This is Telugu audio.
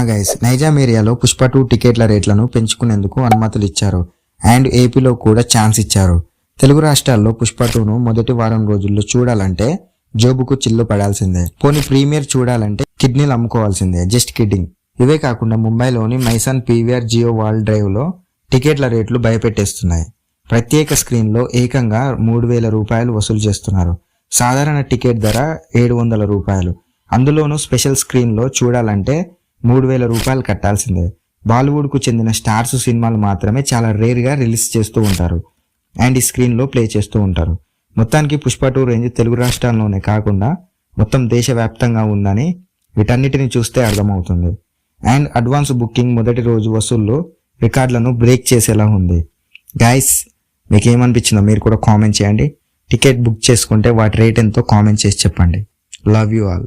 గైస్, నైజాం ఏరియాలో పుష్ప 2 టికెట్ల రేట్లను పెంచుకునేందుకు అనుమతులు ఇచ్చారు అండ్ ఏపీలో కూడా ఛాన్స్ ఇచ్చారు. తెలుగు రాష్ట్రాల్లో పుష్ప 2ను మొదటి వారం రోజుల్లో చూడాలంటే జోబుకు చిల్లు పడాల్సిందే. పోనీ ప్రీమియర్ చూడాలంటే కిడ్నీలు అమ్ముకోవాల్సిందే. Just kidding. ఇవే కాకుండా ముంబైలోని my son PVR Jio world drive లో టికెట్ల రేట్లు భయపెట్టేస్తున్నాయి. ప్రత్యేక స్క్రీన్ లో ఏకంగా 3,000 రూపాయలు వసూలు చేస్తున్నారు. సాధారణ టికెట్ ధర 700 రూపాయలు. అందులోనూ స్పెషల్ స్క్రీన్ లో చూడాలంటే 3,000 రూపాయలు కట్టాల్సిందే. బాలీవుడ్ కు చెందిన స్టార్స్ సినిమాలు మాత్రమే చాలా రేర్ గా రిలీజ్ చేస్తూ ఉంటారు అండ్ ఈ స్క్రీన్ లో ప్లే చేస్తూ ఉంటారు. మొత్తానికి పుష్ప 2 రేంజ్ తెలుగు రాష్ట్రాల్లోనే కాకుండా మొత్తం దేశవ్యాప్తంగా ఉందని వీటన్నిటిని చూస్తే అర్థమవుతుంది. అండ్ అడ్వాన్స్ బుకింగ్ మొదటి రోజు వసూళ్లు రికార్డులను బ్రేక్ చేసేలా ఉంది. గైస్, మీకు ఏమనిపించిందో మీరు కూడా కామెంట్ చేయండి. టికెట్ బుక్ చేసుకుంటే వాటి రేట్ ఎంతో కామెంట్ చేసి చెప్పండి. Love you all.